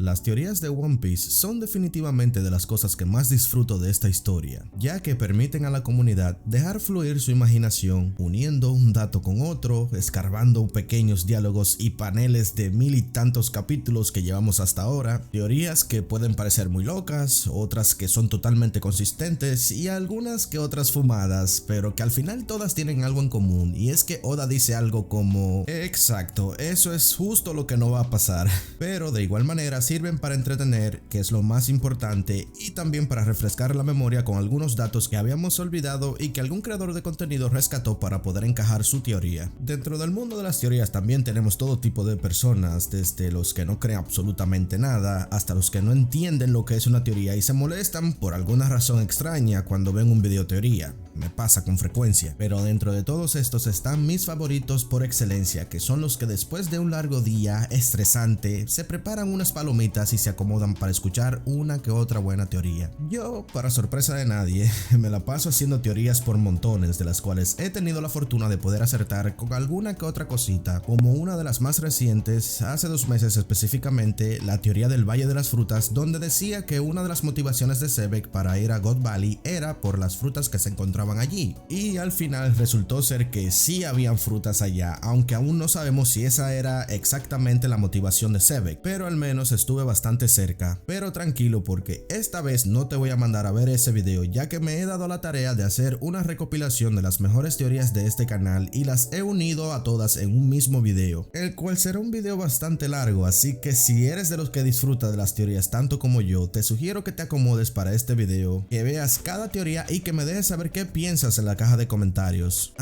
Las teorías de One Piece son definitivamente de las cosas que más disfruto de esta historia, ya que permiten a la comunidad dejar fluir su imaginación, uniendo un dato con otro, escarbando pequeños diálogos y paneles de mil y tantos capítulos que llevamos hasta ahora, teorías que pueden parecer muy locas, otras que son totalmente consistentes y algunas que otras fumadas, pero que al final todas tienen algo en común, y es que Oda dice algo como: exacto, eso es justo lo que no va a pasar, pero de igual manera sirven para entretener, que es lo más importante, y también para refrescar la memoria con algunos datos que habíamos olvidado y que algún creador de contenido rescató para poder encajar su teoría. Dentro del mundo de las teorías también tenemos todo tipo de personas, desde los que no creen absolutamente nada hasta los que no entienden lo que es una teoría y se molestan por alguna razón extraña cuando ven un video teoría. Me pasa con frecuencia, pero dentro de todos estos están mis favoritos por excelencia, que son los que después de un largo día estresante se preparan unas palomitas y se acomodan para escuchar una que otra buena teoría. Yo, para sorpresa de nadie, me la paso haciendo teorías por montones, de las cuales he tenido la fortuna de poder acertar con alguna que otra cosita, como una de las más recientes, hace 2 meses específicamente, la teoría del Valle de las Frutas, donde decía que una de las motivaciones de Xebec para ir a God Valley era por las frutas que se encontraban allí, y al final resultó ser que sí habían frutas allá, aunque aún no sabemos si esa era exactamente la motivación de Xebec, pero al menos estuve bastante cerca. Pero tranquilo, porque esta vez no te voy a mandar a ver ese video, ya que me he dado la tarea de hacer una recopilación de las mejores teorías de este canal y las he unido a todas en un mismo video, el cual será un video bastante largo, así que si eres de los que disfruta de las teorías tanto como yo, te sugiero que te acomodes para este video, que veas cada teoría y que me dejes saber qué piensas en la caja de comentarios.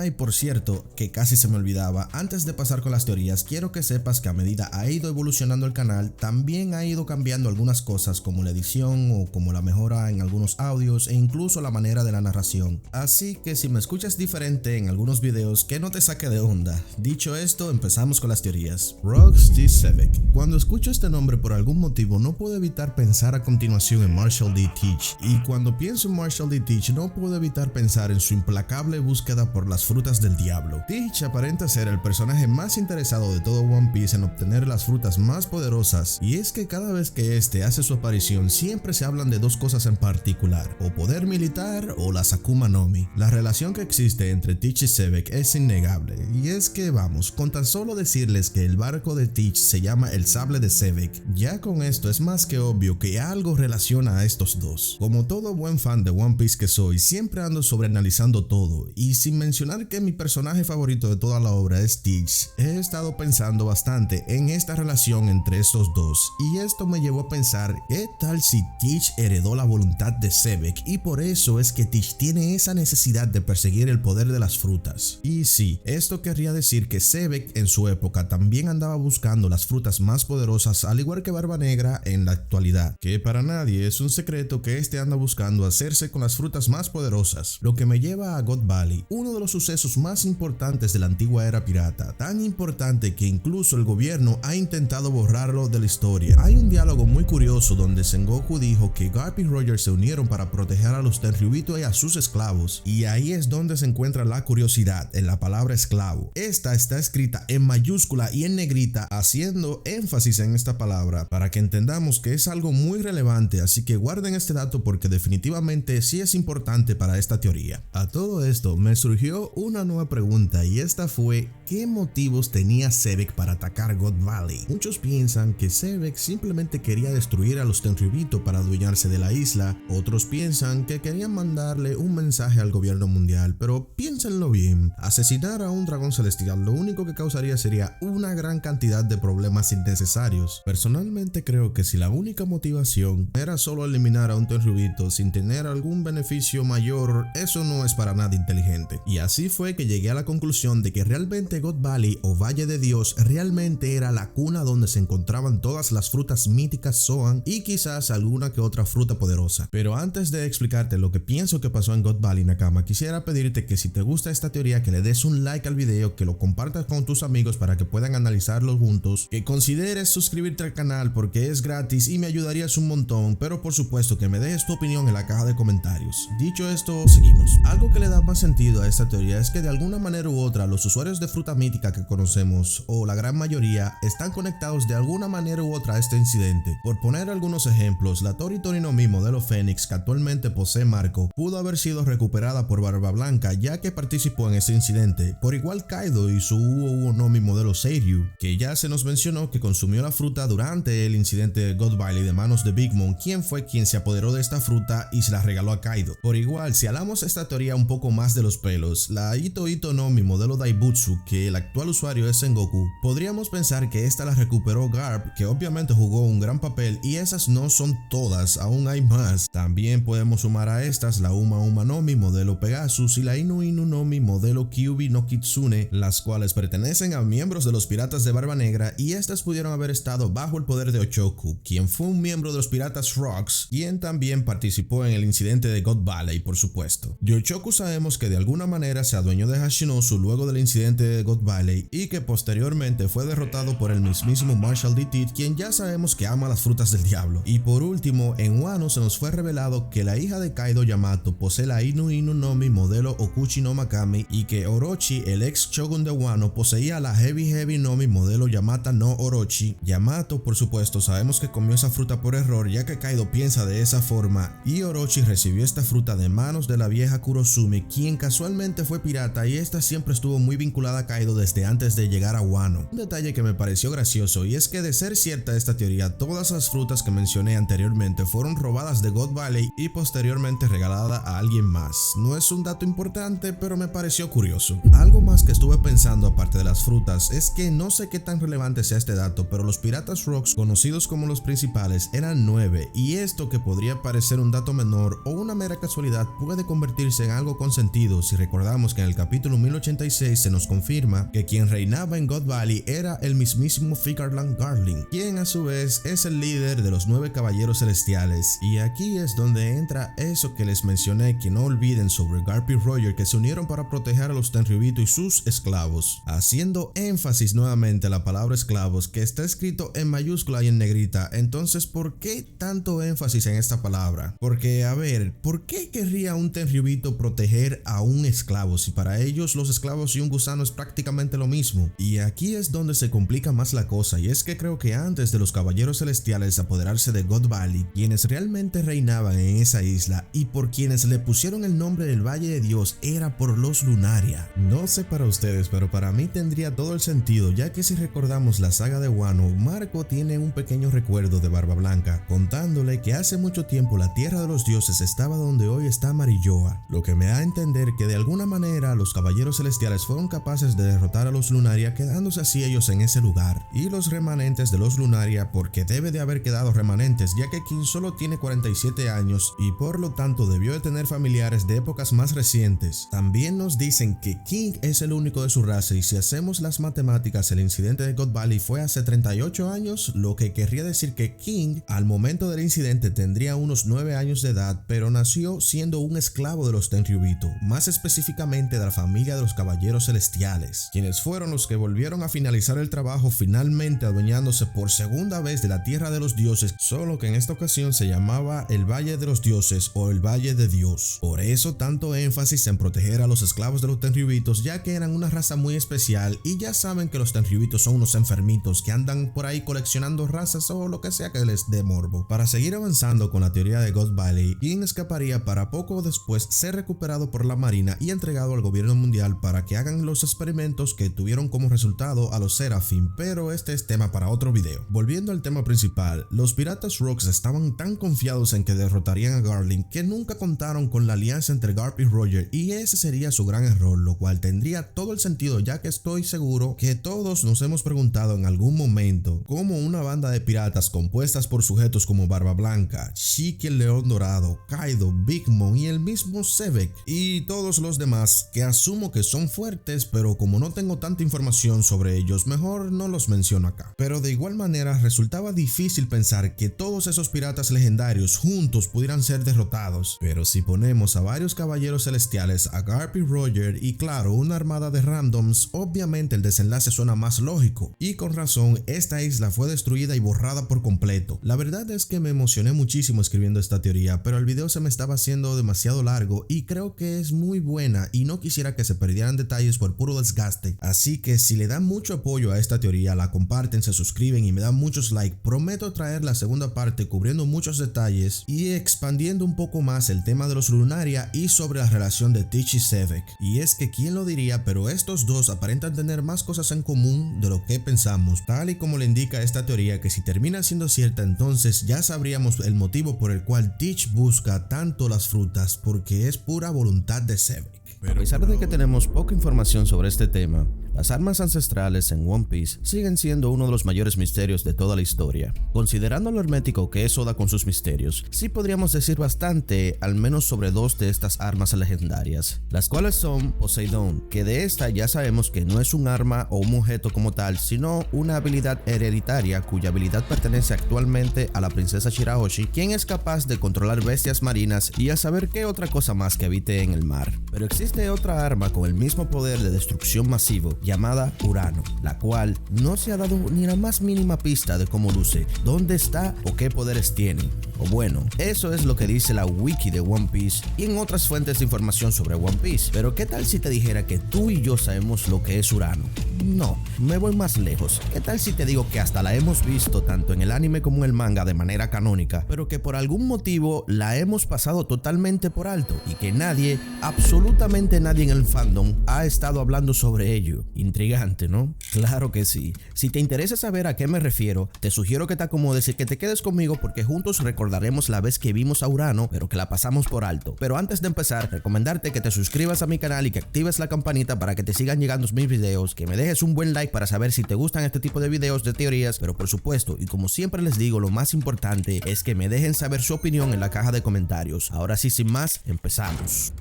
Y por cierto, que casi se me olvidaba, antes de pasar con las teorías, quiero que sepas que a medida ha ido evolucionando el canal, también ha ido cambiando algunas cosas como la edición o como la mejora en algunos audios e incluso la manera de la narración. Así que si me escuchas diferente en algunos videos, que no te saque de onda. Dicho esto, empezamos con las teorías. Rocks D. Xebec. Cuando escucho este nombre por algún motivo no puedo evitar pensar a continuación en Marshall D. Teach, y cuando pienso en Marshall D. Teach no puedo evitar pensar en su implacable búsqueda por las frutas del diablo. Teach aparenta ser el personaje más interesado de todo One Piece en obtener las frutas más poderosas, y es que cada vez que este hace su aparición siempre se hablan de dos cosas en particular: o poder militar o las Akuma no Mi. La relación que existe entre Teach y Xebec es innegable, y es que vamos, con tan solo decirles que el barco de Teach se llama el Sable de Xebec, ya con esto es más que obvio que algo relaciona a estos dos. Como todo buen fan de One Piece que soy, siempre ando sobreanalizando todo, y sin mencionar que mi personaje favorito de toda la obra es Teach, he estado pensando bastante en esta relación entre estos dos, y esto me llevó a pensar: ¿qué tal si Teach heredó la voluntad de Xebec y por eso es que Teach tiene esa necesidad de perseguir el poder de las frutas? Y sí, esto querría decir que Xebec en su época también andaba buscando las frutas más poderosas, al igual que Barba Negra en la actualidad, que para nadie es un secreto que este anda buscando hacerse con las frutas más poderosas, lo que me lleva a God Valley, uno de los sucesos más importantes de la antigua era pirata, tan importante que incluso el gobierno ha intentado borrarlo de la historia. Hay un diálogo muy curioso donde Sengoku dijo que Garp y Roger se unieron para proteger a los Tenryubito y a sus esclavos, y ahí es donde se encuentra la curiosidad en la palabra esclavo. Esta está escrita en mayúscula y en negrita, haciendo énfasis en esta palabra para que entendamos que es algo muy relevante, así que guarden este dato porque definitivamente sí es importante para esta teoría. A todo esto me surgió una nueva pregunta, y esta fue: ¿qué motivos tenía Xebec para atacar God Valley? Muchos piensan que Xebec simplemente quería destruir a los Tenryubito para adueñarse de la isla, otros piensan que querían mandarle un mensaje al gobierno mundial, pero piénsenlo bien, asesinar a un dragón celestial lo único que causaría sería una gran cantidad de problemas innecesarios. Personalmente creo que si la única motivación era solo eliminar a un Tenryubito sin tener algún beneficio mayor, eso no es para nada inteligente. Y así fue que llegué a la conclusión de que realmente God Valley o Valle de Dios realmente era la cuna donde se encontraban todas las frutas míticas Zoan y quizás alguna que otra fruta poderosa. Pero antes de explicarte lo que pienso que pasó en God Valley, Nakama, quisiera pedirte que si te gusta esta teoría que le des un like al video, que lo compartas con tus amigos para que puedan analizarlo juntos, que consideres suscribirte al canal porque es gratis y me ayudarías un montón, pero por supuesto que me dejes tu opinión en la caja de comentarios. Dicho esto, pero seguimos. Algo que le da más sentido a esta teoría es que de alguna manera u otra los usuarios de fruta mítica que conocemos, o la gran mayoría, están conectados de alguna manera u otra a este incidente. Por poner algunos ejemplos, la Tori Tori no Mi modelo Fénix que actualmente posee Marco pudo haber sido recuperada por Barba Blanca ya que participó en este incidente. Por igual Kaido y su Uo no Mi modelo Seiryu, que ya se nos mencionó que consumió la fruta durante el incidente de God Valley de manos de Big Mom, quien fue quien se apoderó de esta fruta y se la regaló a Kaido. Por igual, si hablamos esta teoría un poco más de los pelos, la Ito no Mi modelo Daibutsu, que el actual usuario es Sengoku, podríamos pensar que esta la recuperó Garp, que obviamente jugó un gran papel, y esas no son todas, aún hay más. También podemos sumar a estas la Uma no Mi modelo Pegasus y la Inu no Mi modelo Kyuubi no Kitsune, las cuales pertenecen a miembros de los piratas de Barba Negra, y estas pudieron haber estado bajo el poder de Ochoku, quien fue un miembro de los piratas Rocks, quien también participó en el incidente de God Valley, por supuesto. De Ochoku sabemos que de alguna manera se adueñó de Hashinosu luego del incidente de God Valley y que posteriormente fue derrotado por el mismísimo Marshall D. Tit, quien ya sabemos que ama las frutas del diablo. Y por último, en Wano se nos fue revelado que la hija de Kaido, Yamato, posee la Inu no Mi modelo Okuchi no Makami, y que Orochi, el ex shogun de Wano, poseía la Heavy no Mi modelo Yamata no Orochi. Yamato, por supuesto, sabemos que comió esa fruta por error ya que Kaido piensa de esa forma, y Orochi recibió esta fruta de manos de la vieja Kurosumi, quien casualmente fue pirata, y esta siempre estuvo muy vinculada a Kaido desde antes de llegar a Wano. Un detalle que me pareció gracioso, y es que de ser cierta esta teoría, todas las frutas que mencioné anteriormente fueron robadas de God Valley y posteriormente regaladas a alguien más. No es un dato importante, pero me pareció curioso. Algo más que estuve pensando aparte de las frutas es que no sé qué tan relevante sea este dato, pero los piratas Rocks, conocidos como los principales, eran 9, y esto, que podría parecer un dato menor o una mera casualidad, puede convertirse en algo con sentido si recordamos que en el capítulo 1086 se nos confirma que quien reinaba en God Valley era el mismísimo Figarland Garling, quien a su vez es el líder de los 9 caballeros celestiales. Y aquí es donde entra eso que les mencioné, que no olviden sobre Garp y Roger, que se unieron para proteger a los Tenryubito y sus esclavos, haciendo énfasis nuevamente a la palabra esclavos, que está escrito en mayúscula y en negrita. Entonces, ¿por qué tanto énfasis en esta palabra? Porque, a ver, ¿por qué querría un Tenryubito proteger a un esclavo si para ellos los esclavos y un gusano es prácticamente lo mismo? Y aquí es donde se complica más la cosa, y es que creo que antes de los caballeros celestiales apoderarse de God Valley, quienes realmente reinaban en esa isla y por quienes le pusieron el nombre del Valle de Dios era por los Lunaria. No sé para ustedes, pero para mí tendría todo el sentido, ya que si recordamos la saga de Wano, Marco tiene un pequeño recuerdo de Barba Blanca, contándole que hace mucho tiempo la tierra de los dioses estaba donde hoy está Marilloa, lo que me da a entender que de alguna manera los caballeros celestiales fueron capaces de derrotar a los Lunaria, quedándose así ellos en ese lugar, y los remanentes de los Lunaria, porque debe de haber quedado remanentes, ya que King solo tiene 47 años y por lo tanto debió de tener familiares de épocas más recientes. También nos dicen que King es el único de su raza, y si hacemos las matemáticas, el incidente de God Valley fue hace 38 años, lo que querría decir que King al momento del incidente tendría unos 9 años de edad, pero nació siendo un esclavo de los Tenryubito, más específicamente de la familia de los caballeros celestiales, quienes fueron los que volvieron a finalizar el trabajo, finalmente adueñándose por segunda vez de la tierra de los dioses, solo que en esta ocasión se llamaba el Valle de los Dioses o el Valle de Dios. Por eso tanto énfasis en proteger a los esclavos de los Tenryubitos, ya que eran una raza muy especial, y ya saben que los Tenryubitos son unos enfermitos que andan por ahí coleccionando razas o lo que sea que les dé morbo. Para seguir avanzando con la teoría de God Valley, King escaparía para poco después ser recuperado por la marina y entregado al gobierno mundial para que hagan los experimentos que tuvieron como resultado a los Seraphim, pero este es tema para otro video. Volviendo al tema principal, los piratas Rocks estaban tan confiados en que derrotarían a Garling que nunca contaron con la alianza entre Garp y Roger, y ese sería su gran error, lo cual tendría todo el sentido, ya que estoy seguro que todos nos hemos preguntado en algún momento cómo una banda de piratas compuestas por sujetos como Barba Blanca, Shiki el León Dorado, Kaido, Big Mom y el mismo Sebek y todos los demás, que asumo que son fuertes, pero como no tengo tanta información sobre ellos, mejor no los menciono acá. Pero de igual manera resultaba difícil pensar que todos esos piratas legendarios juntos pudieran ser derrotados, pero si ponemos a varios caballeros celestiales, a Garp y Roger y claro una armada de randoms, obviamente el desenlace suena más lógico, y con razón esta isla fue destruida y borrada por completo. La verdad es que me emocioné muchísimo escribiendo esta teoría, pero el video se me estaba haciendo demasiado demasiado largo y creo que es muy buena y no quisiera que se perdieran detalles por puro desgaste. Así que si le dan mucho apoyo a esta teoría, la comparten, se suscriben y me dan muchos likes, prometo traer la segunda parte cubriendo muchos detalles y expandiendo un poco más el tema de los Lunaria y sobre la relación de Teach y Sevek. Y es que quién lo diría, pero estos dos aparentan tener más cosas en común de lo que pensamos, tal y como le indica esta teoría, que si termina siendo cierta, entonces ya sabríamos el motivo por el cual Teach busca tanto las frutas, porque es pura voluntad de Sevek. A pesar de que tenemos poca información sobre este tema, las armas ancestrales en One Piece siguen siendo uno de los mayores misterios de toda la historia. Considerando lo hermético que es Oda con sus misterios, sí podríamos decir bastante, al menos sobre dos de estas armas legendarias, las cuales son Poseidón, que de esta ya sabemos que no es un arma o un objeto como tal, sino una habilidad hereditaria cuya habilidad pertenece actualmente a la princesa Shirahoshi, quien es capaz de controlar bestias marinas y a saber qué otra cosa más que habite en el mar. Pero existe otra arma con el mismo poder de destrucción masivo, llamada Urano, la cual no se ha dado ni la más mínima pista de cómo luce, dónde está o qué poderes tiene. O bueno, eso es lo que dice la wiki de One Piece y en otras fuentes de información sobre One Piece. Pero ¿qué tal si te dijera que tú y yo sabemos lo que es Urano? No, me voy más lejos. ¿Qué tal si te digo que hasta la hemos visto tanto en el anime como en el manga de manera canónica, pero que por algún motivo la hemos pasado totalmente por alto y que nadie, absolutamente nadie en el fandom ha estado hablando sobre ello? Intrigante, ¿no? Claro que sí. Si te interesa saber a qué me refiero, te sugiero que te acomodes y que te quedes conmigo porque juntos recordaremos la vez que vimos a Urano, pero que la pasamos por alto. Pero antes de empezar, recomendarte que te suscribas a mi canal y que actives la campanita para que te sigan llegando mis videos, que me dejes un buen like para saber si te gustan este tipo de videos de teorías, pero por supuesto, y como siempre les digo, lo más importante es que me dejen saber su opinión en la caja de comentarios. Ahora sí, sin más, empezamos.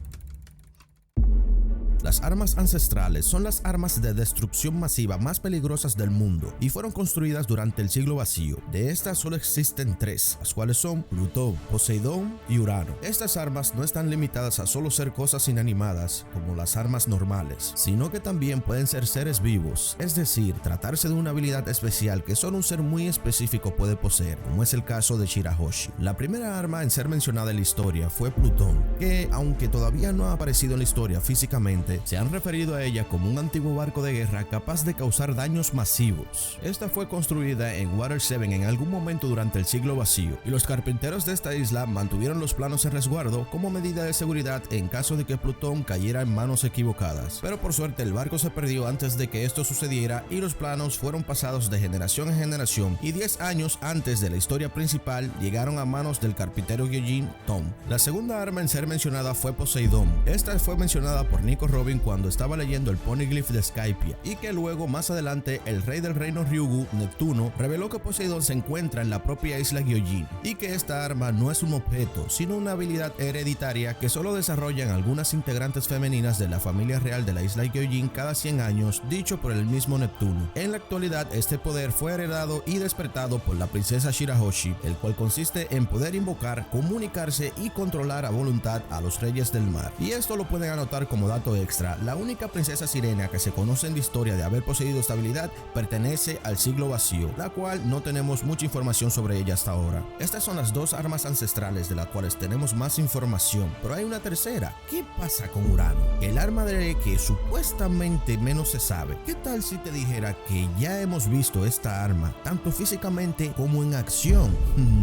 Las armas ancestrales son las armas de destrucción masiva más peligrosas del mundo y fueron construidas durante el siglo vacío. De estas solo existen tres, las cuales son Plutón, Poseidón y Urano. Estas armas no están limitadas a solo ser cosas inanimadas como las armas normales, sino que también pueden ser seres vivos, es decir, tratarse de una habilidad especial que solo un ser muy específico puede poseer, como es el caso de Shirahoshi. La primera arma en ser mencionada en la historia fue Plutón, que aunque todavía no ha aparecido en la historia físicamente, se han referido a ella como un antiguo barco de guerra capaz de causar daños masivos. Esta fue construida en Water 7 en algún momento durante el siglo vacío, y los carpinteros de esta isla mantuvieron los planos en resguardo como medida de seguridad en caso de que Plutón cayera en manos equivocadas. Pero por suerte el barco se perdió antes de que esto sucediera y los planos fueron pasados de generación en generación, y 10 años antes de la historia principal llegaron a manos del carpintero Gyojin Tom. La segunda arma en ser mencionada fue Poseidón. Esta fue mencionada por Nico Robin cuando estaba leyendo el Poneglyph de Skypiea, y que luego más adelante el rey del reino Ryugu, Neptuno, reveló que Poseidón se encuentra en la propia isla Gyojin y que esta arma no es un objeto sino una habilidad hereditaria que solo desarrollan algunas integrantes femeninas de la familia real de la isla Gyojin cada 100 años, dicho por el mismo Neptuno. En la actualidad este poder fue heredado y despertado por la princesa Shirahoshi, el cual consiste en poder invocar, comunicarse y controlar a voluntad a los reyes del mar. Y esto lo pueden anotar como dato extra. La única princesa sirena que se conoce en la historia de haber poseído esta habilidad pertenece al siglo vacío, la cual no tenemos mucha información sobre ella hasta ahora. Estas son las dos armas ancestrales de las cuales tenemos más información, pero hay una tercera. ¿Qué pasa con Urano? El arma de que supuestamente menos se sabe. ¿Qué tal si te dijera que ya hemos visto esta arma, tanto físicamente como en acción?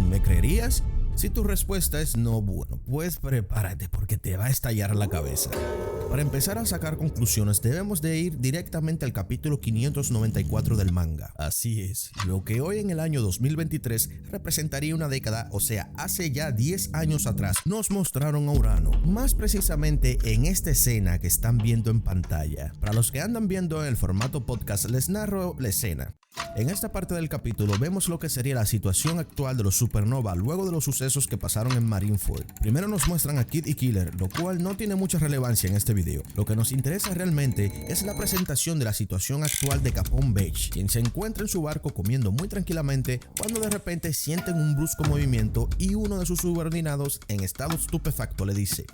¿Me creerías? Si tu respuesta es no, bueno, pues prepárate porque te va a estallar la cabeza. Para empezar a sacar conclusiones debemos de ir directamente al capítulo 594 del manga. Así es, lo que hoy en el año 2023 representaría una década, o sea, hace ya 10 años atrás, nos mostraron a Urano, más precisamente en esta escena que están viendo en pantalla. Para los que andan viendo en el formato podcast, les narro la escena. En esta parte del capítulo vemos lo que sería la situación actual de los supernova luego de los sucesos que pasaron en Marineford. Primero nos muestran a Kid y Killer, lo cual no tiene mucha relevancia en este video. Lo que nos interesa realmente es la presentación de la situación actual de Capone Beach, quien se encuentra en su barco comiendo muy tranquilamente cuando de repente sienten un brusco movimiento y uno de sus subordinados en estado estupefacto le dice: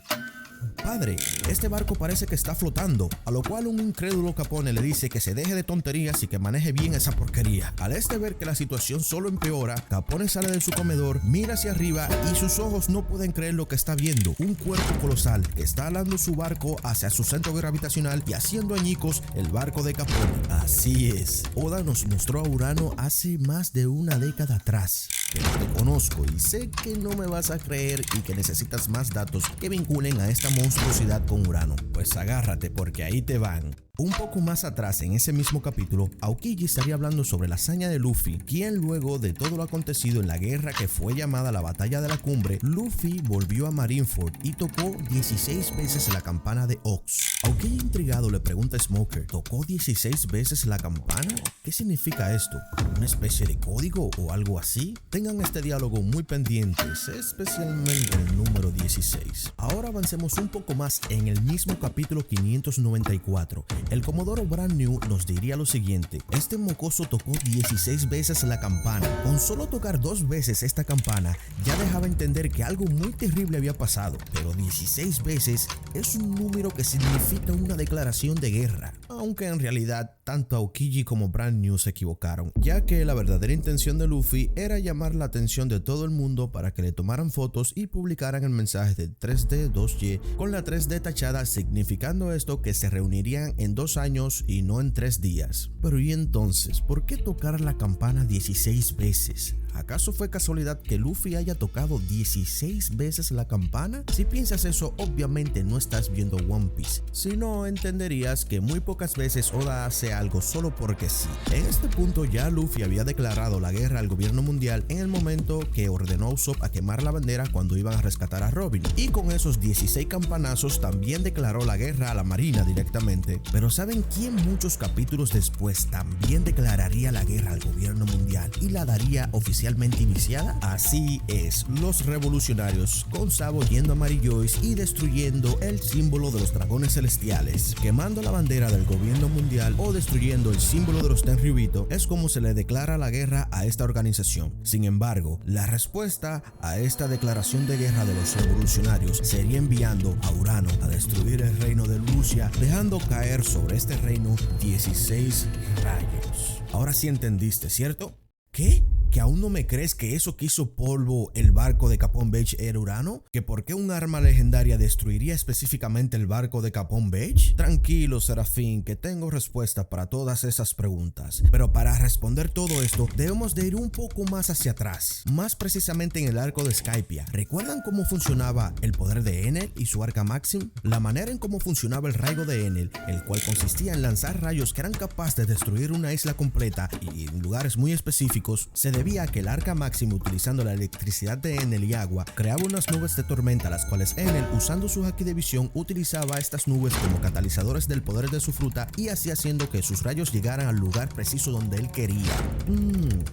Padre, este barco parece que está flotando, a lo cual un incrédulo Capone le dice que se deje de tonterías y que maneje bien esa porquería. Al ver que la situación solo empeora, Capone sale de su comedor, mira hacia arriba y sus ojos no pueden creer lo que está viendo. Un cuerpo colosal que está alando su barco hacia su centro gravitacional y haciendo añicos el barco de Capone. Así es, Oda nos mostró a Urano hace más de una década atrás. Pero te conozco y sé que no me vas a creer y que necesitas más datos que vinculen a esta monstruosidad con Urano. Pues agárrate porque ahí te van. Un poco más atrás en ese mismo capítulo, Aokiji estaría hablando sobre la hazaña de Luffy, quien luego de todo lo acontecido en la guerra que fue llamada la Batalla de la Cumbre, Luffy volvió a Marineford y tocó 16 veces la campana de Ox. Aokiji intrigado le pregunta a Smoker, ¿tocó 16 veces la campana? ¿Qué significa esto? ¿Una especie de código o algo así? Tengan este diálogo muy pendientes, especialmente el número 16. Ahora avancemos un poco más en el mismo capítulo 594. El Comodoro Brand New nos diría lo siguiente: este mocoso tocó 16 veces la campana. Con solo tocar 2 veces esta campana ya dejaba entender que algo muy terrible había pasado, pero 16 veces es un número que significa una declaración de guerra. Aunque en realidad tanto Aokiji como Brand New se equivocaron, ya que la verdadera intención de Luffy era llamar la atención de todo el mundo para que le tomaran fotos y publicaran el mensaje de 3D 2Y con la 3D tachada, significando esto que se reunirían en 2 años y no en 3 días. Pero ¿y entonces por qué tocar la campana 16 veces? ¿Acaso fue casualidad que Luffy haya tocado 16 veces la campana? Si piensas eso, obviamente no estás viendo One Piece. Si no, entenderías que muy pocas veces Oda hace algo solo porque sí. En este punto ya Luffy había declarado la guerra al gobierno mundial en el momento que ordenó a Usopp a quemar la bandera cuando iban a rescatar a Robin. Y con esos 16 campanazos también declaró la guerra a la marina directamente. Pero ¿saben quién muchos capítulos después también declararía la guerra al gobierno mundial y la daría oficialmente iniciada? Así es, los revolucionarios, con Sabo yendo a Mary Joyce y destruyendo el símbolo de los dragones celestiales. Quemando la bandera del gobierno mundial o destruyendo el símbolo de los Tenryubito es como se le declara la guerra a esta organización. Sin embargo, la respuesta a esta declaración de guerra de los revolucionarios sería enviando a Urano a destruir el reino de Lucia, dejando caer sobre este reino 16 rayos. Ahora sí entendiste, ¿cierto? ¿Qué? ¿Que aún no me crees que eso que hizo polvo el barco de Capone Beach era Urano? ¿Que por qué un arma legendaria destruiría específicamente el barco de Capone Beach? Tranquilo, Serafín, que tengo respuesta para todas esas preguntas. Pero para responder todo esto, debemos de ir un poco más hacia atrás. Más precisamente en el arco de Skypiea. ¿Recuerdan cómo funcionaba el poder de Enel y su arca Maxim? La manera en cómo funcionaba el raigo de Enel, el cual consistía en lanzar rayos que eran capaces de destruir una isla completa y en lugares muy específicos, se debía a que el arca Maxim, utilizando la electricidad de Enel y agua, creaba unas nubes de tormenta, las cuales Enel, usando su haki de visión, utilizaba estas nubes como catalizadores del poder de su fruta y así haciendo que sus rayos llegaran al lugar preciso donde él quería.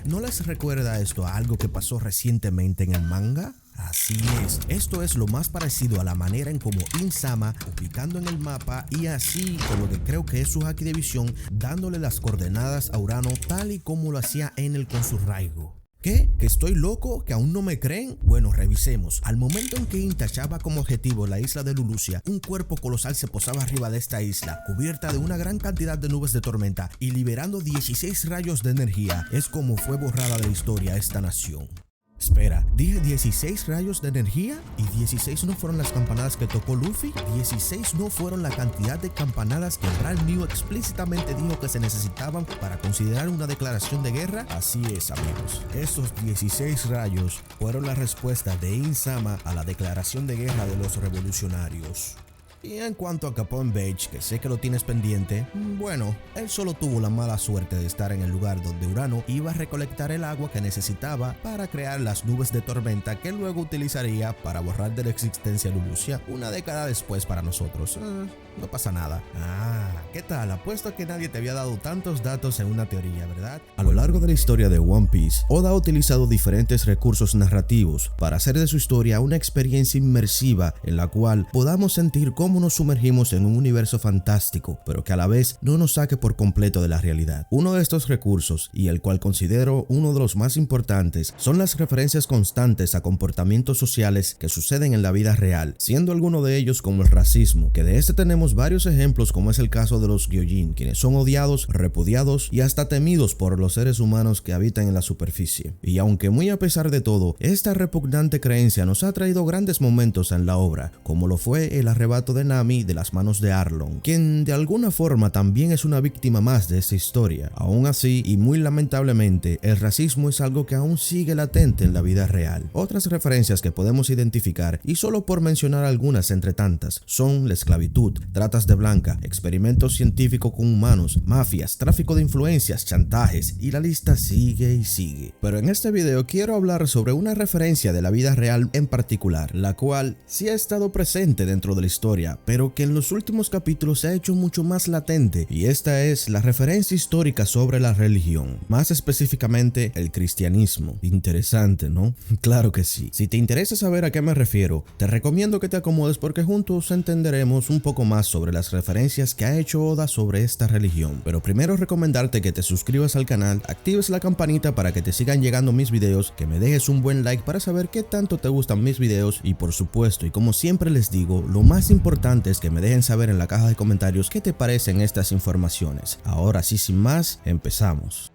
¿No les recuerda esto a algo que pasó recientemente en el manga? Así es, esto es lo más parecido a la manera en como Insama, ubicando en el mapa y así con lo que creo que es su haki de visión, dándole las coordenadas a Urano tal y como lo hacía Enel con su raigo. ¿Qué? ¿Que estoy loco? ¿Que aún no me creen? Bueno, revisemos. Al momento en que In tachaba como objetivo la isla de Lulusia, un cuerpo colosal se posaba arriba de esta isla, cubierta de una gran cantidad de nubes de tormenta y liberando 16 rayos de energía. Es como fue borrada de la historia esta nación. Espera, ¿dije 16 rayos de energía? ¿Y 16 no fueron las campanadas que tocó Luffy? ¿16 no fueron la cantidad de campanadas que Brand New explícitamente dijo que se necesitaban para considerar una declaración de guerra? Así es, amigos. Estos 16 rayos fueron la respuesta de Insama a la declaración de guerra de los revolucionarios. Y en cuanto a Capone Beach, que sé que lo tienes pendiente, bueno, él solo tuvo la mala suerte de estar en el lugar donde Urano iba a recolectar el agua que necesitaba para crear las nubes de tormenta que luego utilizaría para borrar de la existencia Lulusia una década después para nosotros. No pasa nada. ¿Qué tal? Apuesto a que nadie te había dado tantos datos en una teoría, ¿verdad? A lo largo de la historia de One Piece, Oda ha utilizado diferentes recursos narrativos para hacer de su historia una experiencia inmersiva en la cual podamos sentir cómo cómo nos sumergimos en un universo fantástico, pero que a la vez no nos saque por completo de la realidad. Uno de estos recursos, y el cual considero uno de los más importantes, son las referencias constantes a comportamientos sociales que suceden en la vida real, siendo alguno de ellos como el racismo, que de este tenemos varios ejemplos, como es el caso de los Gyojin, quienes son odiados, repudiados y hasta temidos por los seres humanos que habitan en la superficie. Y aunque muy a pesar de todo, esta repugnante creencia nos ha traído grandes momentos en la obra, como lo fue el arrebato de Nami de las manos de Arlong, quien de alguna forma también es una víctima más de esta historia. Aún así, y muy lamentablemente, el racismo es algo que aún sigue latente en la vida real. Otras referencias que podemos identificar, y solo por mencionar algunas entre tantas, son la esclavitud, tratas de blanca, experimentos científicos con humanos, mafias, tráfico de influencias, chantajes, y la lista sigue y sigue. Pero en este video quiero hablar sobre una referencia de la vida real en particular, la cual sí ha estado presente dentro de la historia, pero que en los últimos capítulos se ha hecho mucho más latente, y esta es la referencia histórica sobre la religión, más específicamente el cristianismo. Interesante, ¿no? Claro que sí. Si te interesa saber a qué me refiero, te recomiendo que te acomodes porque juntos entenderemos un poco más sobre las referencias que ha hecho Oda sobre esta religión. Pero primero recomendarte que te suscribas al canal, actives la campanita para que te sigan llegando mis videos, que me dejes un buen like para saber qué tanto te gustan mis videos y por supuesto, y como siempre les digo, lo más importante es que me dejen saber en la caja de comentarios qué te parecen estas informaciones. Ahora sí, sin más, empezamos.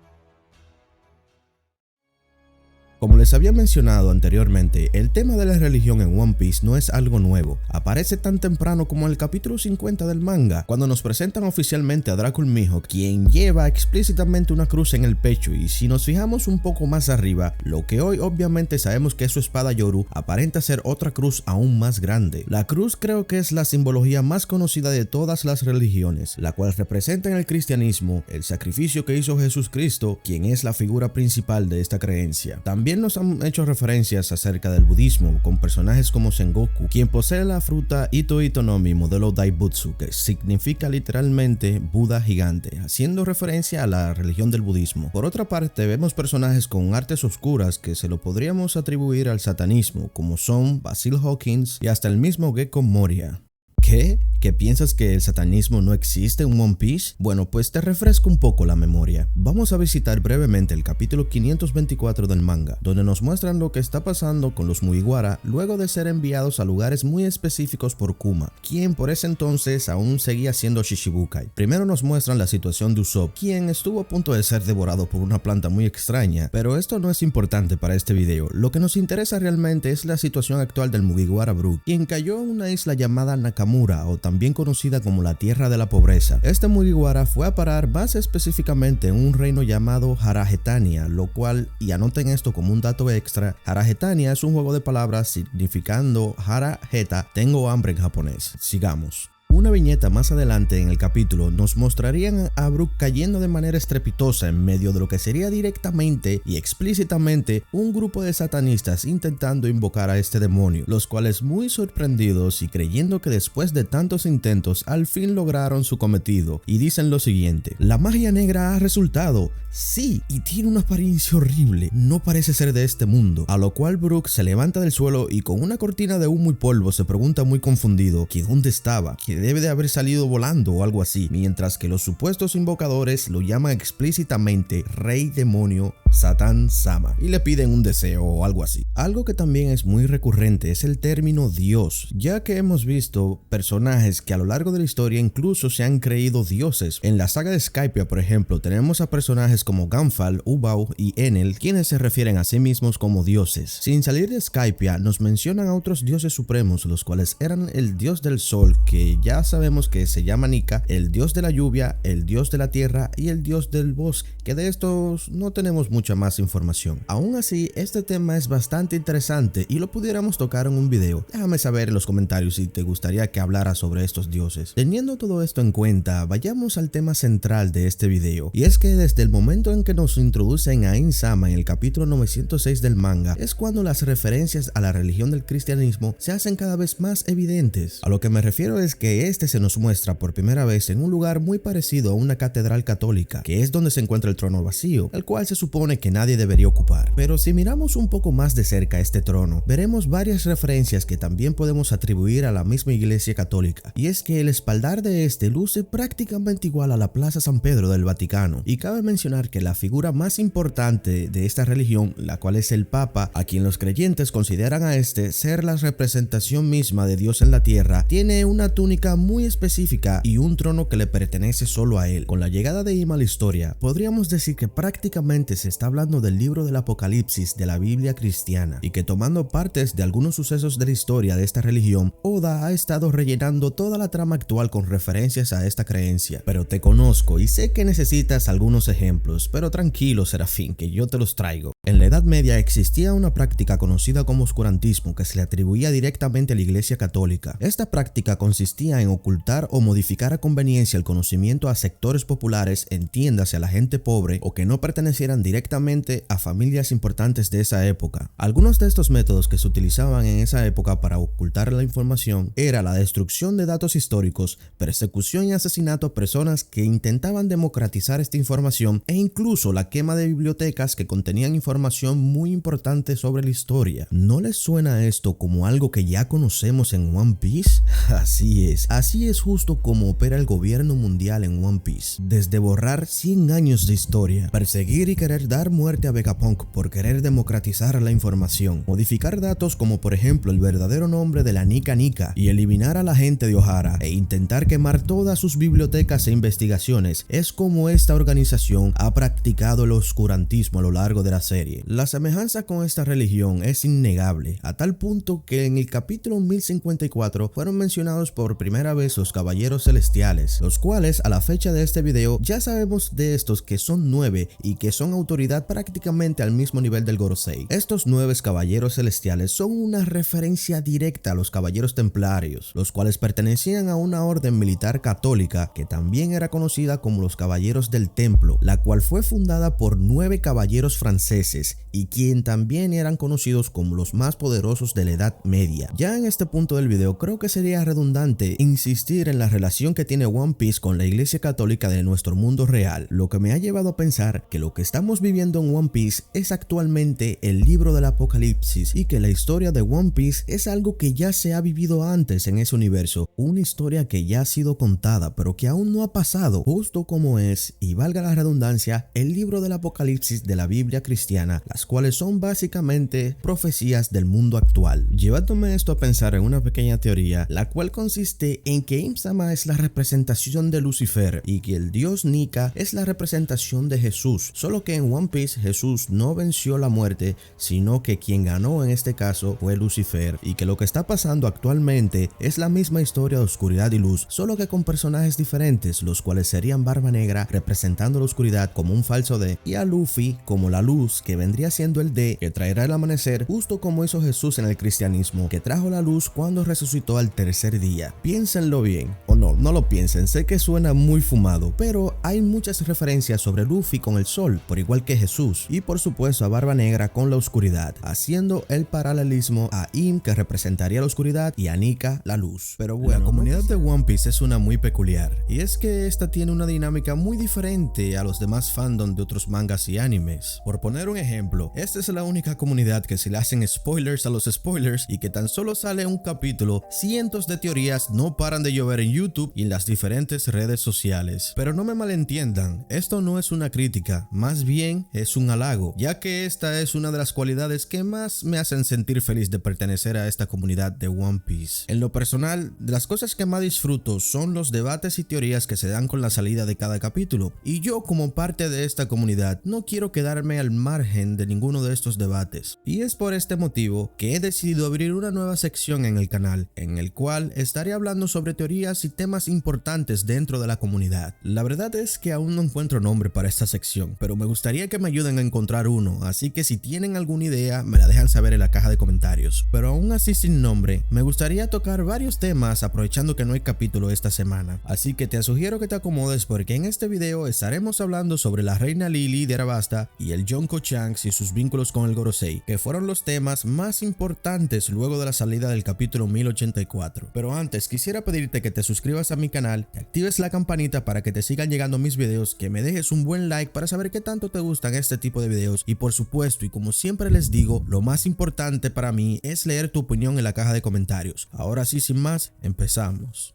Como les había mencionado anteriormente, el tema de la religión en One Piece no es algo nuevo. Aparece tan temprano como en el capítulo 50 del manga, cuando nos presentan oficialmente a Dracul Mihawk, quien lleva explícitamente una cruz en el pecho, y si nos fijamos un poco más arriba, lo que hoy obviamente sabemos que es su espada Yoru, aparenta ser otra cruz aún más grande. La cruz creo que es la simbología más conocida de todas las religiones, la cual representa en el cristianismo el sacrificio que hizo Jesucristo, quien es la figura principal de esta creencia. También nos han hecho referencias acerca del budismo con personajes como Sengoku, quien posee la fruta Ito Ito no Mi modelo Daibutsu, que significa literalmente Buda gigante, haciendo referencia a la religión del budismo. Por otra parte, vemos personajes con artes oscuras que se lo podríamos atribuir al satanismo, como son Basil Hawkins y hasta el mismo Gekko Moria. ¿Qué? ¿Que piensas que el satanismo no existe en One Piece? Bueno, pues te refresco un poco la memoria. Vamos a visitar brevemente el capítulo 524 del manga, donde nos muestran lo que está pasando con los Mugiwara luego de ser enviados a lugares muy específicos por Kuma, quien por ese entonces aún seguía siendo Shichibukai. Primero nos muestran la situación de Usopp, quien estuvo a punto de ser devorado por una planta muy extraña, pero esto no es importante para este video. Lo que nos interesa realmente es la situación actual del Mugiwara Brook, quien cayó en una isla llamada Nakamura, o también conocida como la Tierra de la Pobreza. Este Mugiwara fue a parar más específicamente en un reino llamado Harajetania, lo cual, y anoten esto como un dato extra, Harajetania es un juego de palabras significando Harajeta, tengo hambre en japonés. Sigamos. Una viñeta más adelante en el capítulo nos mostrarían a Brook cayendo de manera estrepitosa en medio de lo que sería directamente y explícitamente un grupo de satanistas intentando invocar a este demonio, los cuales muy sorprendidos y creyendo que después de tantos intentos al fin lograron su cometido y dicen lo siguiente: la magia negra ha resultado, sí, y tiene una apariencia horrible, no parece ser de este mundo, a lo cual Brook se levanta del suelo y con una cortina de humo y polvo se pregunta muy confundido que dónde estaba, que debe de haber salido volando o algo así, mientras que los supuestos invocadores lo llaman explícitamente Rey Demonio Satan Sama y le piden un deseo o algo así. Algo que también es muy recurrente es el término Dios, ya que hemos visto personajes que a lo largo de la historia incluso se han creído dioses. En la saga de Skypiea, por ejemplo, tenemos a personajes como Ganfal, Ubao y Enel, quienes se refieren a sí mismos como dioses. Sin salir de Skypiea, nos mencionan a otros dioses supremos, los cuales eran el dios del sol, que ya sabemos que se llama Nika, el dios de la lluvia, el dios de la tierra y el dios del bosque, que de estos no tenemos mucha más información. Aún así, este tema es bastante interesante y lo pudiéramos tocar en un video. Déjame saber en los comentarios si te gustaría que hablara sobre estos dioses. Teniendo todo esto en cuenta, vayamos al tema central de este video, y es que desde el momento en que nos introducen a In-Sama en el capítulo 906 del manga, es cuando las referencias a la religión del cristianismo se hacen cada vez más evidentes. A lo que me refiero es que este se nos muestra por primera vez en un lugar muy parecido a una catedral católica, que es donde se encuentra el trono vacío, el cual se supone supone que nadie debería ocupar. Pero si miramos un poco más de cerca este trono, veremos varias referencias que también podemos atribuir a la misma Iglesia Católica, y es que el espaldar de este luce prácticamente igual a la Plaza San Pedro del Vaticano, y cabe mencionar que la figura más importante de esta religión, la cual es el Papa, a quien los creyentes consideran a este ser la representación misma de Dios en la tierra, tiene una túnica muy específica y un trono que le pertenece solo a él. Con la llegada de Ima a la historia, podríamos decir que prácticamente se está hablando del libro del Apocalipsis de la Biblia cristiana, y que tomando partes de algunos sucesos de la historia de esta religión, Oda ha estado rellenando toda la trama actual con referencias a esta creencia. Pero te conozco y sé que necesitas algunos ejemplos, pero tranquilo Serafín, que yo te los traigo. En la Edad Media existía una práctica conocida como oscurantismo que se le atribuía directamente a la Iglesia Católica. Esta práctica consistía en ocultar o modificar a conveniencia el conocimiento a sectores populares, entiéndase a la gente pobre o que no pertenecieran directamente a familias importantes de esa época. Algunos de estos métodos que se utilizaban en esa época para ocultar la información era la destrucción de datos históricos, persecución y asesinato a personas que intentaban democratizar esta información e incluso la quema de bibliotecas que contenían información muy importante sobre la historia. ¿No les suena esto como algo que ya conocemos en One Piece? Así es justo como opera el gobierno mundial en One Piece. Desde borrar 100 años de historia, perseguir y querer dar muerte a Vegapunk por querer democratizar la información, modificar datos como por ejemplo el verdadero nombre de la Nika Nika y eliminar a la gente de Ohara e intentar quemar todas sus bibliotecas e investigaciones, es como esta organización ha practicado el oscurantismo a lo largo de la serie. La semejanza con esta religión es innegable, a tal punto que en el capítulo 1054 fueron mencionados por primera vez los Caballeros Celestiales, los cuales a la fecha de este video ya sabemos de estos que son 9 y que son autoridad prácticamente al mismo nivel del Gorosei. Estos 9 Caballeros Celestiales son una referencia directa a los Caballeros Templarios, los cuales pertenecían a una orden militar católica que también era conocida como los Caballeros del Templo, la cual fue fundada por 9 caballeros franceses y quien también eran conocidos como los más poderosos de la Edad Media. Ya en este punto del video creo que sería redundante insistir en la relación que tiene One Piece con la Iglesia Católica de nuestro mundo real, lo que me ha llevado a pensar que lo que estamos viviendo en One Piece es actualmente el libro del Apocalipsis y que la historia de One Piece es algo que ya se ha vivido antes en ese universo, una historia que ya ha sido contada pero que aún no ha pasado, justo como es, y valga la redundancia, el libro del Apocalipsis de la Biblia cristiana, las cuales son básicamente profecías del mundo actual. Llevándome esto a pensar en una pequeña teoría, la cual consiste en que Im-sama es la representación de Lucifer y que el dios Nika es la representación de Jesús, solo que en One Piece Jesús no venció la muerte, sino que quien ganó en este caso fue Lucifer, y que lo que está pasando actualmente es la misma historia de oscuridad y luz, solo que con personajes diferentes, los cuales serían Barba Negra representando la oscuridad como un falso D y a Luffy como la luz que vendría siendo el D que traerá el amanecer, justo como hizo Jesús en el cristianismo, que trajo la luz cuando resucitó al tercer día. Piénsenlo bien, o no lo piensen, sé que suena muy fumado, pero hay muchas referencias sobre Luffy con el sol, por igual que Jesús, y por supuesto a Barba Negra con la oscuridad, haciendo el paralelismo a Im, que representaría la oscuridad, y a Nika la luz. Pero bueno, la comunidad de One Piece es una muy peculiar, y es que esta tiene una dinámica muy diferente a los demás fandom de otros mangas y animes. Por poner un ejemplo, esta es la única comunidad que se le hacen spoilers a los spoilers y que tan solo sale un capítulo, cientos de teorías no paran de llover en YouTube y en las diferentes redes sociales. Pero no me malentiendan, esto no es una crítica, más bien es un halago, ya que esta es una de las cualidades que más me hacen sentir feliz de pertenecer a esta comunidad de One Piece. En lo personal, de las cosas que más disfruto son los debates y teorías que se dan con la salida de cada capítulo, y yo como parte de esta comunidad no quiero quedarme al margen de ninguno de estos debates, y es por este motivo que he decidido abrir una nueva sección en el canal, en el cual estaré hablando sobre teorías y temas importantes dentro de la comunidad. La verdad es que aún no encuentro nombre para esta sección, pero me gustaría que me ayuden a encontrar uno, así que si tienen alguna idea me la dejan saber en la caja de comentarios. Pero aún así sin nombre, me gustaría tocar varios temas aprovechando que no hay capítulo esta semana, así que te sugiero que te acomodes porque en este video estaremos hablando sobre la reina Lily de Arabasta y el Yonko Shanks y sus vínculos con el Gorosei, que fueron los temas más importantes luego de la salida del capítulo 1084. Pero antes quisiera pedirte que te suscribas suscribas a mi canal, que actives la campanita para que te sigan llegando mis videos, que me dejes un buen like para saber qué tanto te gustan este tipo de videos y por supuesto, y como siempre les digo, lo más importante para mí es leer tu opinión en la caja de comentarios. Ahora sí, sin más, empezamos.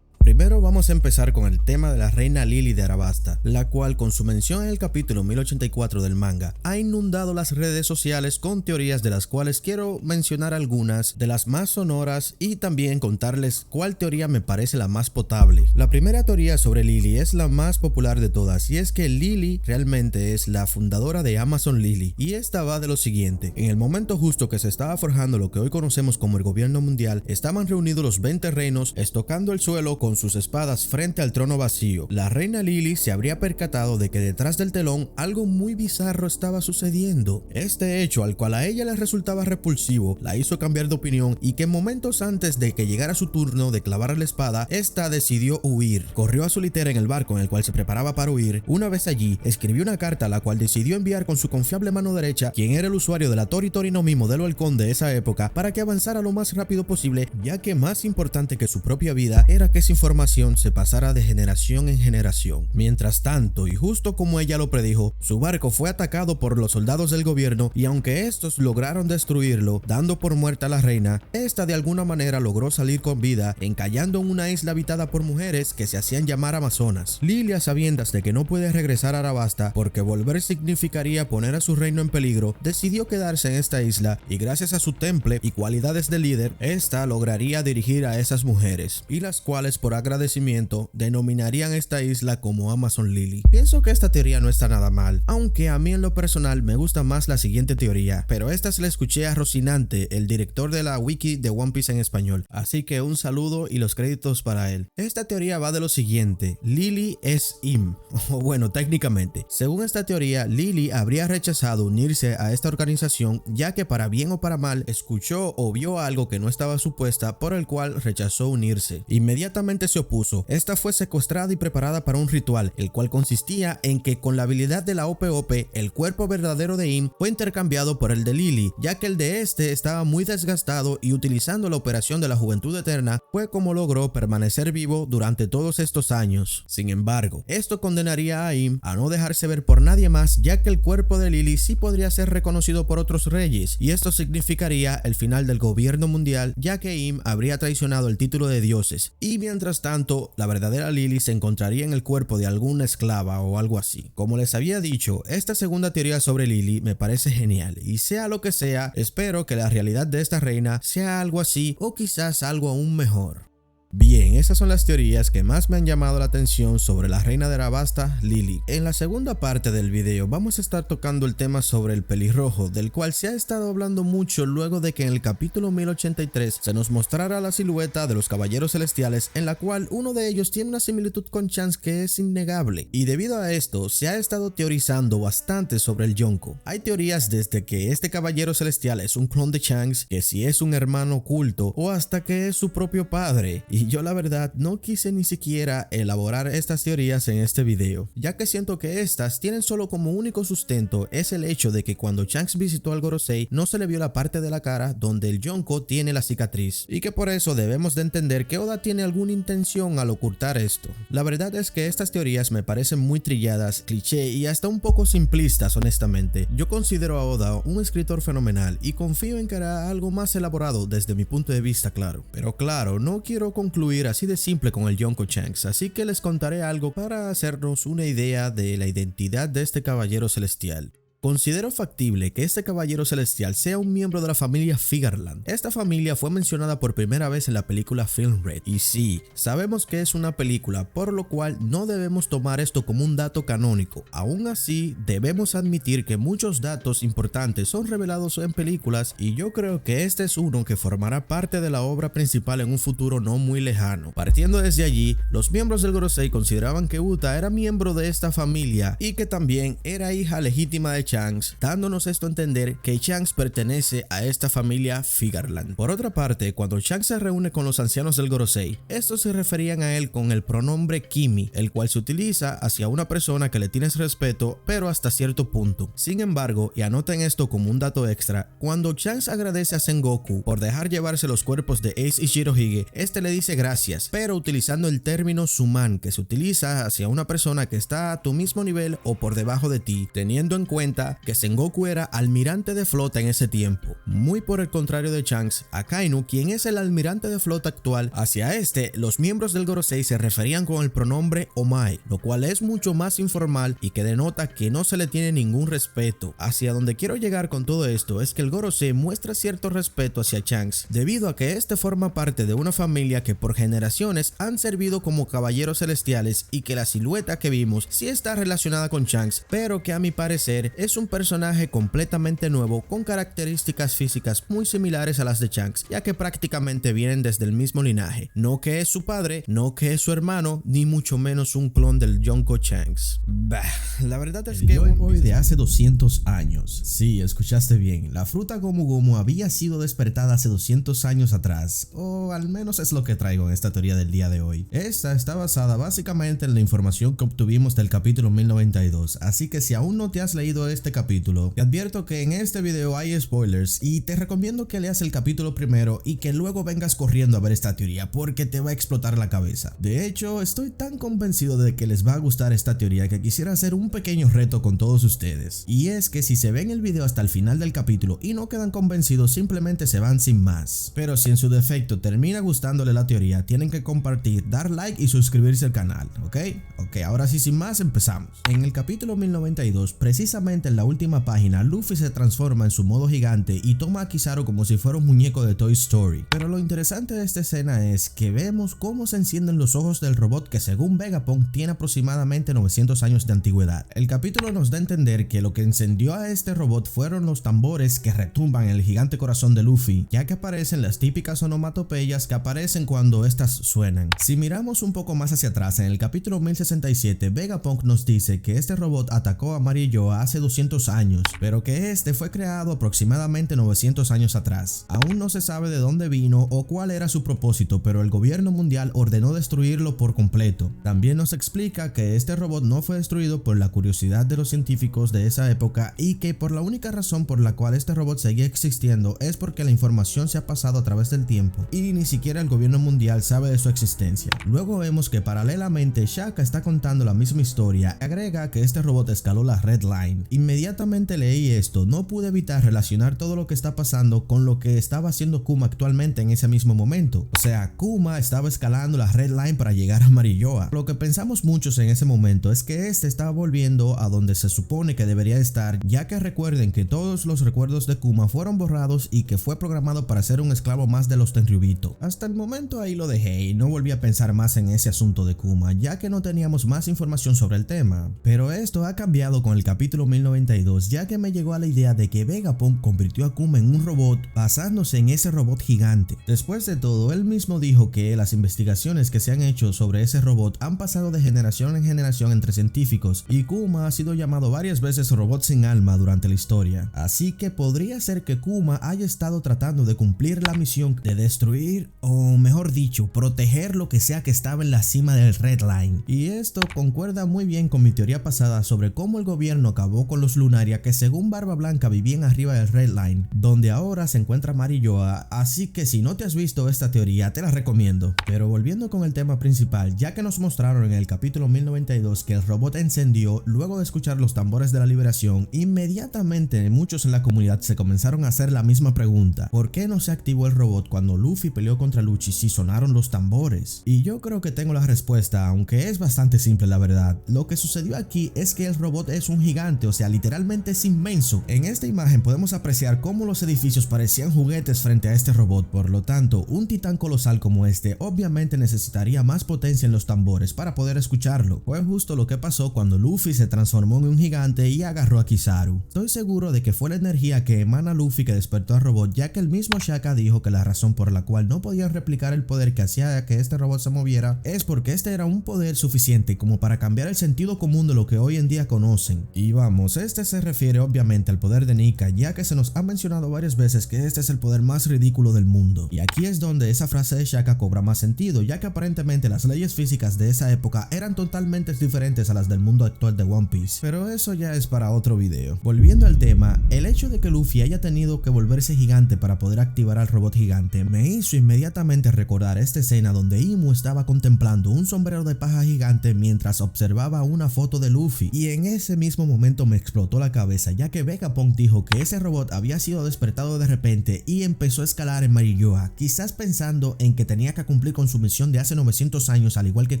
Primero vamos a empezar con el tema de la reina Lily de Arabasta, la cual con su mención en el capítulo 1084 del manga ha inundado las redes sociales con teorías de las cuales quiero mencionar algunas de las más sonoras y también contarles cuál teoría me parece la más potable. La primera teoría sobre Lily es la más popular de todas y es que Lily realmente es la fundadora de Amazon Lily, y esta va de lo siguiente: en el momento justo que se estaba forjando lo que hoy conocemos como el gobierno mundial, estaban reunidos los 20 reinos estocando el suelo con sus espadas frente al trono vacío. La reina Lily se habría percatado de que detrás del telón algo muy bizarro estaba sucediendo. Este hecho, al cual a ella le resultaba repulsivo, la hizo cambiar de opinión y que momentos antes de que llegara su turno de clavar la espada, esta decidió huir. Corrió a su litera en el barco en el cual se preparaba para huir. Una vez allí, escribió una carta la cual decidió enviar con su confiable mano derecha, quien era el usuario de la Tori Tori no Mi modelo halcón de esa época, para que avanzara lo más rápido posible, ya que más importante que su propia vida era que esa información se pasara de generación en generación. Mientras tanto, y justo como ella lo predijo, su barco fue atacado por los soldados del gobierno, y aunque estos lograron destruirlo, dando por muerta a la reina, esta de alguna manera logró salir con vida, encallando en una isla habitada por mujeres que se hacían llamar amazonas. Lily, a sabiendas de que no puede regresar a Arabasta porque volver significaría poner a su reino en peligro, decidió quedarse en esta isla, y gracias a su temple y cualidades de líder, esta lograría dirigir a esas mujeres, y las cuales por agradecimiento denominarían esta isla como Amazon Lily. Pienso que esta teoría no está nada mal, aunque a mí en lo personal me gusta más la siguiente teoría, pero esta se la escuché a Rocinante, el director de la wiki de One Piece en español, así que un saludo y los créditos para él. Esta teoría va de lo siguiente: Lily es Im, o bueno, técnicamente, según esta teoría, Lily habría rechazado unirse a esta organización, ya que para bien o para mal escuchó o vio algo que no estaba supuesta, por el cual rechazó unirse. Inmediatamente se opuso. Esta fue secuestrada y preparada para un ritual, el cual consistía en que con la habilidad de la OPOP, el cuerpo verdadero de Im fue intercambiado por el de Lily, ya que el de este estaba muy desgastado, y utilizando la operación de la juventud eterna fue como logró permanecer vivo durante todos estos años. Sin embargo, esto condenaría a Im a no dejarse ver por nadie más, ya que el cuerpo de Lily sí podría ser reconocido por otros reyes, y esto significaría el final del gobierno mundial, ya que Im habría traicionado el título de dioses, y mientras tanto la verdadera Lily se encontraría en el cuerpo de alguna esclava o algo así. Como les había dicho, esta segunda teoría sobre Lily me parece genial, y sea lo que sea, espero que la realidad de esta reina sea algo así o quizás algo aún mejor. Bien, esas son las teorías que más me han llamado la atención sobre la reina de Arabasta, Lily. En la segunda parte del video vamos a estar tocando el tema sobre el pelirrojo, del cual se ha estado hablando mucho luego de que en el capítulo 1083 se nos mostrara la silueta de los caballeros celestiales, en la cual uno de ellos tiene una similitud con Shanks que es innegable, y debido a esto se ha estado teorizando bastante sobre el Yonko. Hay teorías desde que este caballero celestial es un clon de Shanks, que si es un hermano oculto, o hasta que es su propio padre, y yo la verdad no quise ni siquiera elaborar estas teorías en este video, ya que siento que estas tienen solo como único sustento es el hecho de que cuando Shanks visitó al Gorosei no se le vio la parte de la cara donde el Yonko tiene la cicatriz, y que por eso debemos de entender que Oda tiene alguna intención al ocultar esto. La verdad es que estas teorías me parecen muy trilladas, cliché y hasta un poco simplistas. Honestamente, yo considero a Oda un escritor fenomenal y confío en que hará algo más elaborado desde mi punto de vista, claro. Pero claro, no quiero concluir así de simple con el Yonko Shanks, así que les contaré algo para hacernos una idea de la identidad de este caballero celestial. Considero factible que este caballero celestial sea un miembro de la familia Figarland. Esta familia fue mencionada por primera vez en la película Film Red, y sí, sabemos que es una película, por lo cual no debemos tomar esto como un dato canónico. Aún así, debemos admitir que muchos datos importantes son revelados en películas, y yo creo que este es uno que formará parte de la obra principal en un futuro no muy lejano. Partiendo desde allí, los miembros del Gorosei consideraban que Uta era miembro de esta familia y que también era hija legítima de Shanks, dándonos esto a entender que Shanks pertenece a esta familia Figarland. Por otra parte, cuando Shanks se reúne con los ancianos del Gorosei, estos se referían a él con el pronombre Kimi, el cual se utiliza hacia una persona que le tienes respeto, pero hasta cierto punto. Sin embargo, y anoten esto como un dato extra, cuando Shanks agradece a Sengoku por dejar llevarse los cuerpos de Ace y Shirohige, este le dice gracias, pero utilizando el término Suman, que se utiliza hacia una persona que está a tu mismo nivel o por debajo de ti, teniendo en cuenta que Sengoku era almirante de flota en ese tiempo. Muy por el contrario de Shanks, Akainu, quien es el almirante de flota actual, hacia este, los miembros del Gorosei se referían con el pronombre Omae, lo cual es mucho más informal y que denota que no se le tiene ningún respeto. Hacia donde quiero llegar con todo esto es que el Gorosei muestra cierto respeto hacia Shanks, debido a que este forma parte de una familia que por generaciones han servido como caballeros celestiales y que la silueta que vimos sí está relacionada con Shanks, pero que a mi parecer es un personaje completamente nuevo con características físicas muy similares a las de Shanks, ya que prácticamente vienen desde el mismo linaje. No que es su padre, no que es su hermano, ni mucho menos un clon del Yonko Shanks. Bah, la verdad es que Joy Boy de hace 200 años. Sí, escuchaste bien. La fruta Gomu Gomu había sido despertada hace 200 años atrás, o al menos es lo que traigo en esta teoría del día de hoy. Esta está basada básicamente en la información que obtuvimos del capítulo 1092, así que si aún no te has leído este capítulo, te advierto que en este video hay spoilers y te recomiendo que leas el capítulo primero y que luego vengas corriendo a ver esta teoría porque te va a explotar la cabeza. De hecho, estoy tan convencido de que les va a gustar esta teoría que quisiera hacer un pequeño reto con todos ustedes, y es que si se ven el video hasta el final del capítulo y no quedan convencidos, simplemente se van sin más. Pero si en su defecto termina gustándole la teoría, tienen que compartir, dar like y suscribirse al canal, ¿ok? Ok, ahora sí, sin más, empezamos. En el capítulo 1092, precisamente en la última página, Luffy se transforma en su modo gigante y toma a Kizaru como si fuera un muñeco de Toy Story. Pero lo interesante de esta escena es que vemos cómo se encienden los ojos del robot que según Vegapunk tiene aproximadamente 900 años de antigüedad. El capítulo nos da a entender que lo que encendió a este robot fueron los tambores que retumban en el gigante corazón de Luffy, ya que aparecen las típicas onomatopeyas que aparecen cuando estas suenan. Si miramos un poco más hacia atrás, en el capítulo 1067, Vegapunk nos dice que este robot atacó a Marilloa hace 200 años, pero que este fue creado aproximadamente 900 años atrás. Aún no se sabe de dónde vino o cuál era su propósito, pero el gobierno mundial ordenó destruirlo por completo. También nos explica que este robot no fue destruido por la curiosidad de los científicos de esa época y que por la única razón por la cual este robot seguía existiendo es porque la información se ha pasado a través del tiempo y ni siquiera el gobierno mundial sabe de su existencia. Luego vemos que paralelamente Shaka está contando la misma historia. Agrega que este robot escaló la Red Line. Inmediatamente leí esto, no pude evitar relacionar todo lo que está pasando con lo que estaba haciendo Kuma actualmente en ese mismo momento. O sea, Kuma estaba escalando la Red Line para llegar a Marilloa. Lo que pensamos muchos en ese momento es que este estaba volviendo a donde se supone que debería estar, ya que recuerden que todos los recuerdos de Kuma fueron borrados y que fue programado para ser un esclavo más de los Tenryubito. Hasta el momento ahí lo dejé y no volví a pensar más en ese asunto de Kuma, ya que no teníamos más información sobre el tema. Pero esto ha cambiado con el capítulo 1092, ya que me llegó a la idea de que Vegapunk convirtió a Kuma en un robot basándose en ese robot gigante. Después de todo, él mismo dijo que las investigaciones que se han hecho sobre ese robot han pasado de generación en generación entre científicos y Kuma ha sido llamado varias veces robot sin alma durante la historia. Así que podría ser que Kuma haya estado tratando de cumplir la misión de destruir, o mejor dicho, proteger lo que sea que estaba en la cima del Red Line. Y esto concuerda muy bien con mi teoría pasada sobre cómo el gobierno acabó con los Lunaria que según Barba Blanca vivían arriba del Red Line, donde ahora se encuentra Marilloa, así que si no te has visto esta teoría te la recomiendo. Pero volviendo con el tema principal, ya que nos mostraron en el capítulo 1092 que el robot encendió luego de escuchar los tambores de la liberación, inmediatamente muchos en la comunidad se comenzaron a hacer la misma pregunta: ¿por qué no se activó el robot cuando Luffy peleó contra Lucci si sonaron los tambores? Y yo creo que tengo la respuesta, aunque es bastante simple la verdad. Lo que sucedió aquí es que el robot es un gigante, o sea, literalmente es inmenso. En esta imagen podemos apreciar cómo los edificios parecían juguetes frente a este robot, por lo tanto, un titán colosal como este obviamente necesitaría más potencia en los tambores para poder escucharlo. Fue justo lo que pasó cuando Luffy se transformó en un gigante y agarró a Kizaru. Estoy seguro de que fue la energía que emana Luffy que despertó al robot, ya que el mismo Shaka dijo que la razón por la cual no podían replicar el poder que hacía que este robot se moviera es porque este era un poder suficiente como para cambiar el sentido común de lo que hoy en día conocen. Y vamos, este se refiere obviamente al poder de Nika, ya que se nos ha mencionado varias veces que este es el poder más ridículo del mundo. Y aquí es donde esa frase de Shaka cobra más sentido, ya que aparentemente las leyes físicas de esa época eran totalmente diferentes a las del mundo actual de One Piece. Pero eso ya es para otro video. Volviendo al tema, el hecho de que Luffy haya tenido que volverse gigante para poder activar al robot gigante me hizo inmediatamente recordar esta escena donde Imu estaba contemplando un sombrero de paja gigante mientras observaba una foto de Luffy, y en ese mismo momento me explotó la cabeza, ya que Vegapunk dijo que ese robot había sido despertado de repente y empezó a escalar en Marilloa, quizás pensando en que tenía que cumplir con su misión de hace 900 años, al igual que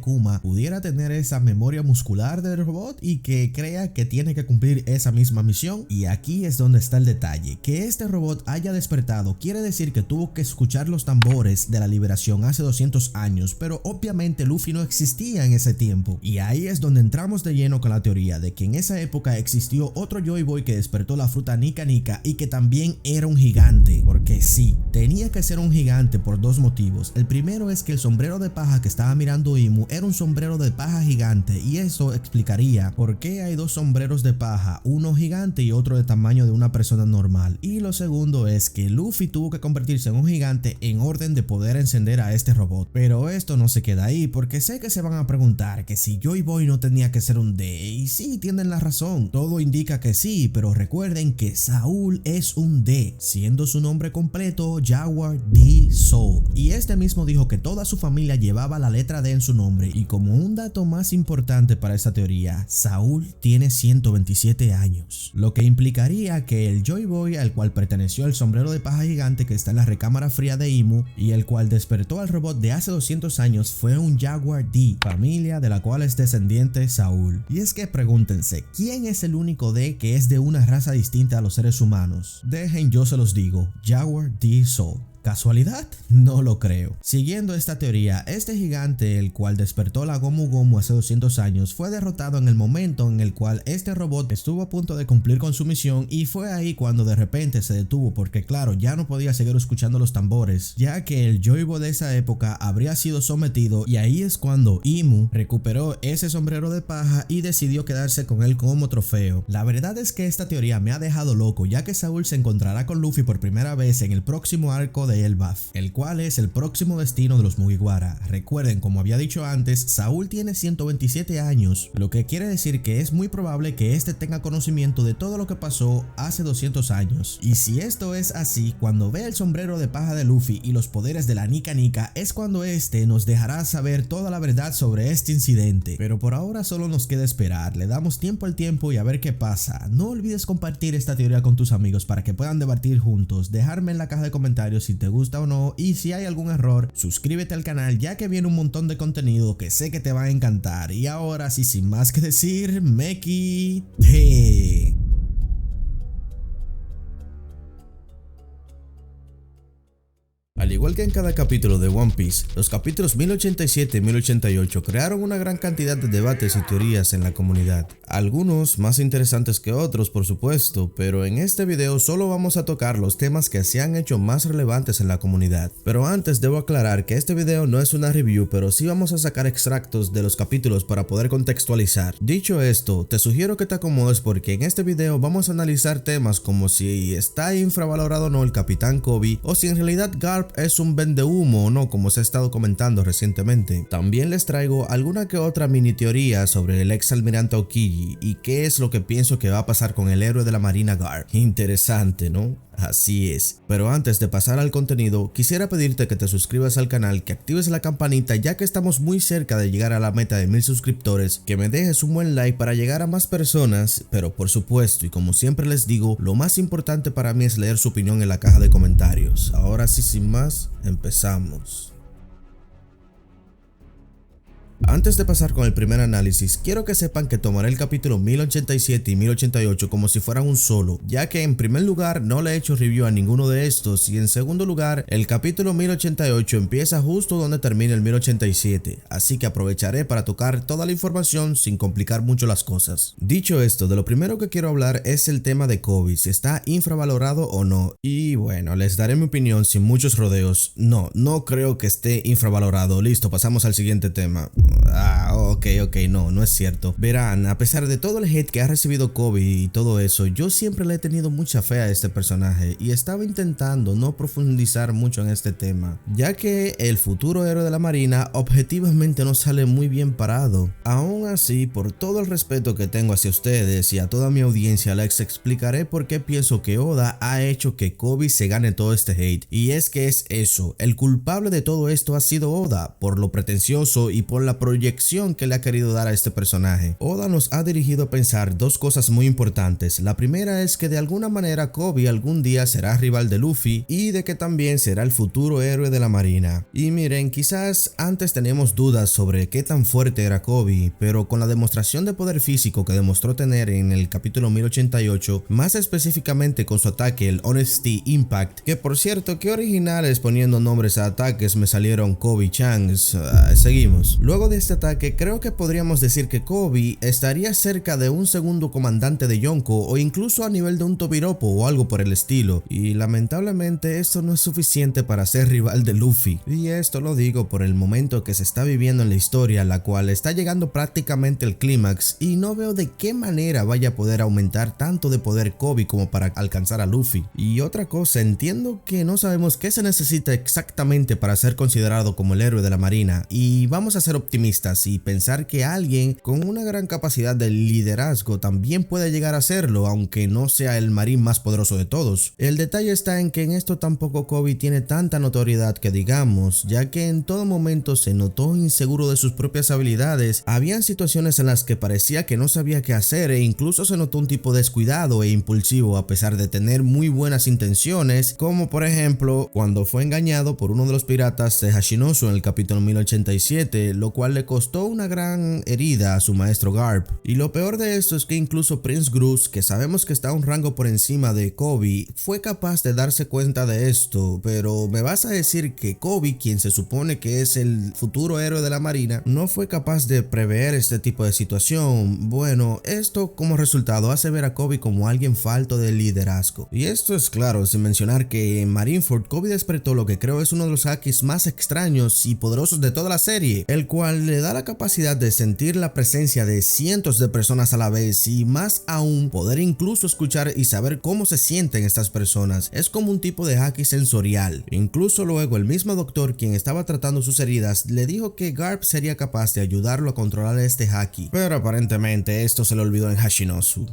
Kuma pudiera tener esa memoria muscular del robot y que crea que tiene que cumplir esa misma misión. Y aquí es donde está el detalle: que este robot haya despertado quiere decir que tuvo que escuchar los tambores de la liberación hace 200 años, pero obviamente Luffy no existía en ese tiempo. Y ahí es donde entramos de lleno con la teoría de que en esa época existió otro Joy Boy que despertó la fruta Nika Nika y que también era un gigante. Porque sí, tenía que ser un gigante por dos motivos. El primero es que el sombrero de paja que estaba mirando Imu era un sombrero de paja gigante, y eso explicaría por qué hay dos sombreros de paja, uno gigante y otro de tamaño de una persona normal. Y lo segundo es que Luffy tuvo que convertirse en un gigante en orden de poder encender a este robot. Pero esto no se queda ahí, porque sé que se van a preguntar que si Joy Boy no tenía que ser un D, y sí, tienen la razón, todo indica que sí, pero recuerden que Saúl es un D, siendo su nombre completo Jaguar D. Soul, y este mismo dijo que toda su familia llevaba la letra D en su nombre. Y como un dato más importante para esta teoría, Saúl tiene 127 años, lo que implicaría que el Joy Boy al cual perteneció el sombrero de paja gigante que está en la recámara fría de Imu y el cual despertó al robot de hace 200 años fue un Jaguar D, familia de la cual es descendiente Saúl. Y es que pregúntense, ¿quién es el único D que es de una raza distinta a los seres humanos? Dejen, yo se los digo: Jaguar D. Soul. ¿Casualidad? No lo creo. Siguiendo esta teoría, este gigante, el cual despertó la Gomu Gomu hace 200 años, fue derrotado en el momento en el cual este robot estuvo a punto de cumplir con su misión, y fue ahí cuando de repente se detuvo, porque claro, ya no podía seguir escuchando los tambores, ya que el Joybo de esa época habría sido sometido, y ahí es cuando Imu recuperó ese sombrero de paja y decidió quedarse con él como trofeo. La verdad es que esta teoría me ha dejado loco, ya que Saúl se encontrará con Luffy por primera vez en el próximo arco de Elbaf, el cual es el próximo destino de los Mugiwara. Recuerden, como había dicho antes, Saúl tiene 127 años, lo que quiere decir que es muy probable que este tenga conocimiento de todo lo que pasó hace 200 años. Y si esto es así, cuando vea el sombrero de paja de Luffy y los poderes de la Nika Nika, es cuando este nos dejará saber toda la verdad sobre este incidente. Pero por ahora solo nos queda esperar, le damos tiempo al tiempo y a ver qué pasa. No olvides compartir esta teoría con tus amigos para que puedan debatir juntos, dejarme en la caja de comentarios si te gusta o no, y si hay algún error, suscríbete al canal, ya que viene un montón de contenido que sé que te va a encantar. Y ahora sí, sin más que decir, me quité. Al igual que en cada capítulo de One Piece, los capítulos 1087 y 1088 crearon una gran cantidad de debates y teorías en la comunidad. Algunos más interesantes que otros, por supuesto, pero en este video solo vamos a tocar los temas que se han hecho más relevantes en la comunidad. Pero antes debo aclarar que este video no es una review, pero sí vamos a sacar extractos de los capítulos para poder contextualizar. Dicho esto, te sugiero que te acomodes porque en este video vamos a analizar temas como si está infravalorado o no el Capitán Kobe, o si en realidad Garp es un vendehumo o no, como se ha estado comentando recientemente. También les traigo alguna que otra mini teoría sobre el ex almirante Aokiji y qué es lo que pienso que va a pasar con el héroe de la marina Garp. Interesante, ¿no? Así es. Pero antes de pasar al contenido, quisiera pedirte que te suscribas al canal, que actives la campanita ya que estamos muy cerca de llegar a la meta de 1000 suscriptores, que me dejes un buen like para llegar a más personas, pero por supuesto y como siempre les digo, lo más importante para mí es leer su opinión en la caja de comentarios. Ahora sí, sin más, empezamos. Antes de pasar con el primer análisis, quiero que sepan que tomaré el capítulo 1087 y 1088 como si fueran un solo, ya que en primer lugar no le he hecho review a ninguno de estos, y en segundo lugar el capítulo 1088 empieza justo donde termina el 1087, así que aprovecharé para tocar toda la información sin complicar mucho las cosas. Dicho esto, de lo primero que quiero hablar es el tema de Kobe, si está infravalorado o no, y bueno, les daré mi opinión sin muchos rodeos. No creo que esté infravalorado. Listo, pasamos al siguiente tema. Ok, no es cierto. Verán, a pesar de todo el hate que ha recibido Kobe y todo eso, yo siempre le he tenido mucha fe a este personaje y estaba intentando no profundizar mucho en este tema, ya que el futuro héroe de la marina objetivamente no sale muy bien parado. Aún así, por todo el respeto que tengo hacia ustedes y a toda mi audiencia, les explicaré por qué pienso que Oda ha hecho que Kobe se gane todo este hate. Y es que es eso, el culpable de todo esto ha sido Oda, por lo pretencioso y por la proyección que le ha querido dar a este personaje. Oda nos ha dirigido a pensar dos cosas muy importantes. La primera es que de alguna manera Kobe algún día será rival de Luffy y de que también será el futuro héroe de la marina. Y miren, quizás antes teníamos dudas sobre qué tan fuerte era Kobe, pero con la demostración de poder físico que demostró tener en el capítulo 1088, más específicamente con su ataque, el Honesty Impact, que por cierto, qué originales poniendo nombres a ataques me salieron Kobe-Changs. Seguimos. Luego de este ataque, creo que podríamos decir que Kobe estaría cerca de un segundo comandante de Yonko o incluso a nivel de un Tobiropo o algo por el estilo, y lamentablemente esto no es suficiente para ser rival de Luffy. Y esto lo digo por el momento que se está viviendo en la historia, la cual está llegando prácticamente al clímax, y no veo de qué manera vaya a poder aumentar tanto de poder Kobe como para alcanzar a Luffy. Y otra cosa, entiendo que no sabemos qué se necesita exactamente para ser considerado como el héroe de la marina, y vamos a ser optimistas y pensar que alguien con una gran capacidad de liderazgo también puede llegar a serlo, aunque no sea el marín más poderoso de todos. El detalle está en que en esto tampoco Kobe tiene tanta notoriedad que digamos, ya que en todo momento se notó inseguro de sus propias habilidades. Habían situaciones en las que parecía que no sabía qué hacer e incluso se notó un tipo descuidado e impulsivo a pesar de tener muy buenas intenciones, como por ejemplo cuando fue engañado por uno de los piratas de Hashinosu en el capítulo 1087, lo cual le costó una gran herida a su maestro Garp. Y lo peor de esto es que incluso Prince Groose, que sabemos que está a un rango por encima de Kobe, fue capaz de darse cuenta de esto. Pero me vas a decir que Kobe, quien se supone que es el futuro héroe de la marina, no fue capaz de prever este tipo de situación. Bueno, esto como resultado hace ver a Kobe como alguien falto de liderazgo. Y esto es claro sin mencionar que en Marineford Kobe despertó lo que creo es uno de los hakis más extraños y poderosos de toda la serie, el cual le da la capacidad de sentir la presencia de cientos de personas a la vez y más aún poder incluso escuchar y saber cómo se sienten estas personas. Es como un tipo de haki sensorial. Incluso luego el mismo doctor quien estaba tratando sus heridas le dijo que Garp sería capaz de ayudarlo a controlar este haki, pero aparentemente esto se le olvidó en Hashinosu.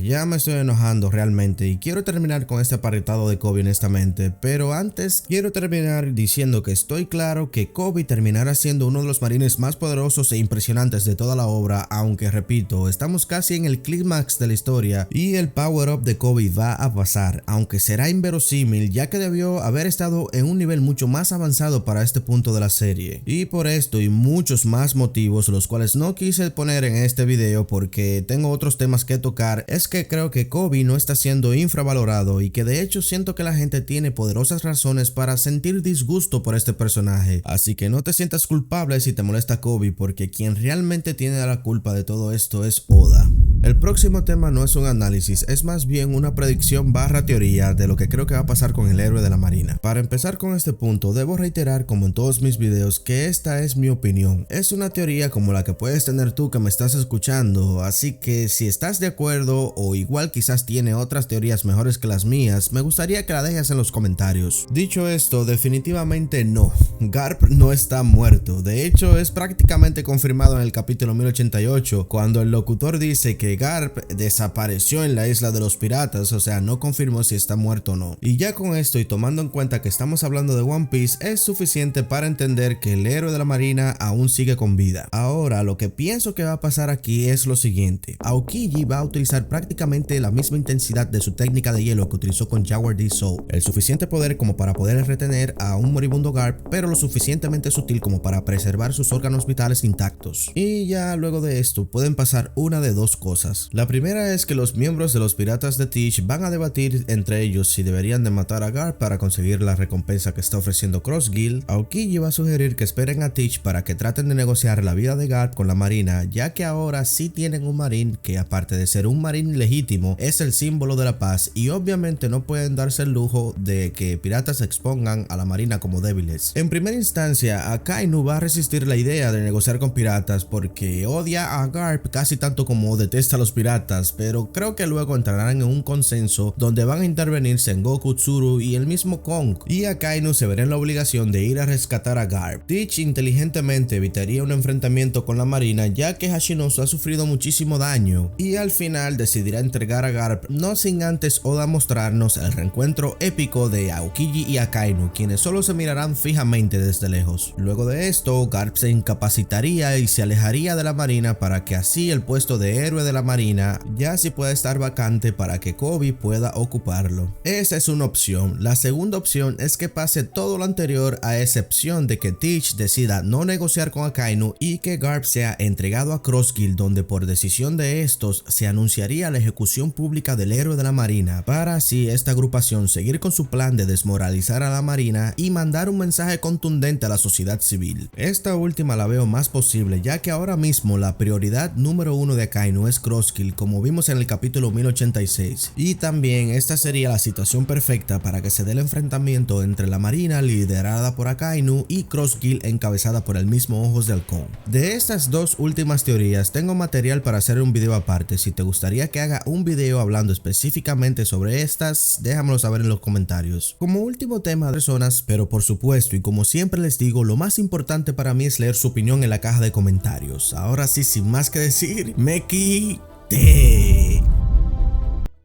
Ya me estoy enojando realmente y quiero terminar con este apartado de Kobe honestamente, pero antes quiero terminar diciendo que estoy claro que Kobe terminará siendo uno de los marines más poderosos e impresionantes de toda la obra, aunque repito, estamos casi en el clímax de la historia y el power up de Kobe va a pasar, aunque será inverosímil ya que debió haber estado en un nivel mucho más avanzado para este punto de la serie. Y por esto y muchos más motivos, los cuales no quise poner en este video porque tengo otros temas que tocar, es que creo que Kobe no está siendo infravalorado y que de hecho siento que la gente tiene poderosas razones para sentir disgusto por este personaje. Así que no te sientas culpable si te molesta Kobe, porque quien realmente tiene la culpa de todo esto es Oda. El próximo tema no es un análisis, es más bien una predicción barra teoría de lo que creo que va a pasar con el héroe de la marina. Para empezar con este punto, debo reiterar como en todos mis videos que esta es mi opinión. Es una teoría como la que puedes tener tú que me estás escuchando, así que si estás de acuerdo o igual quizás tiene otras teorías mejores que las mías, me gustaría que la dejes en los comentarios. Dicho esto, definitivamente no. Garp no está muerto, de hecho es prácticamente confirmado en el capítulo 1088 cuando el locutor dice que Garp desapareció en la isla de los piratas, o sea, no confirmó si está muerto o no. Y ya con esto y tomando en cuenta que estamos hablando de One Piece, es suficiente para entender que el héroe de la marina aún sigue con vida. Ahora, lo que pienso que va a pasar aquí es lo siguiente. Aokiji va a utilizar prácticamente la misma intensidad de su técnica de hielo que utilizó con Jaguar D Soul, el suficiente poder como para poder retener a un moribundo Garp, pero lo suficientemente sutil como para preservar sus órganos vitales intactos. Y ya luego de esto pueden pasar una de dos cosas. La primera es que los miembros de los piratas de Teach van a debatir entre ellos si deberían de matar a Garp para conseguir la recompensa que está ofreciendo Cross Guild. Aokiji va a sugerir que esperen a Teach para que traten de negociar la vida de Garp con la marina, ya que ahora sí tienen un marín que, aparte de ser un marín legítimo, es el símbolo de la paz, y obviamente no pueden darse el lujo de que piratas expongan a la marina como débiles. En primera instancia, Akainu va a resistir discutir la idea de negociar con piratas porque odia a Garp casi tanto como detesta a los piratas, pero creo que luego entrarán en un consenso donde van a intervenir Sengoku, Tsuru y el mismo Kong, y Akainu se verá en la obligación de ir a rescatar a Garp. Teach inteligentemente evitaría un enfrentamiento con la marina ya que Hashinosu ha sufrido muchísimo daño, y al final decidirá entregar a Garp, no sin antes Oda mostrarnos el reencuentro épico de Aokiji y Akainu, quienes solo se mirarán fijamente desde lejos. Luego de esto, Garp se incapacitaría y se alejaría de la marina para que así el puesto de héroe de la marina ya sí pueda estar vacante para que Koby pueda ocuparlo. Esa es una opción. La segunda opción es que pase todo lo anterior a excepción de que Teach decida no negociar con Akainu y que Garp sea entregado a Cross Guild, donde por decisión de estos se anunciaría la ejecución pública del héroe de la marina, para así esta agrupación seguir con su plan de desmoralizar a la marina y mandar un mensaje contundente a la sociedad civil. Esta última la veo más posible ya que ahora mismo la prioridad número uno de Akainu es Cross Guild, como vimos en el capítulo 1086, y también esta sería la situación perfecta para que se dé el enfrentamiento entre la marina liderada por Akainu y Cross Guild encabezada por el mismo Ojos de Halcón. De estas dos últimas teorías tengo material para hacer un video aparte. Si te gustaría que haga un video hablando específicamente sobre estas, déjamelo saber en los comentarios. Como último tema de personas, pero por supuesto y como siempre les digo, lo más importante para mí es leer su opinión en la caja de comentarios. Ahora sí, sin más que decir, me quité.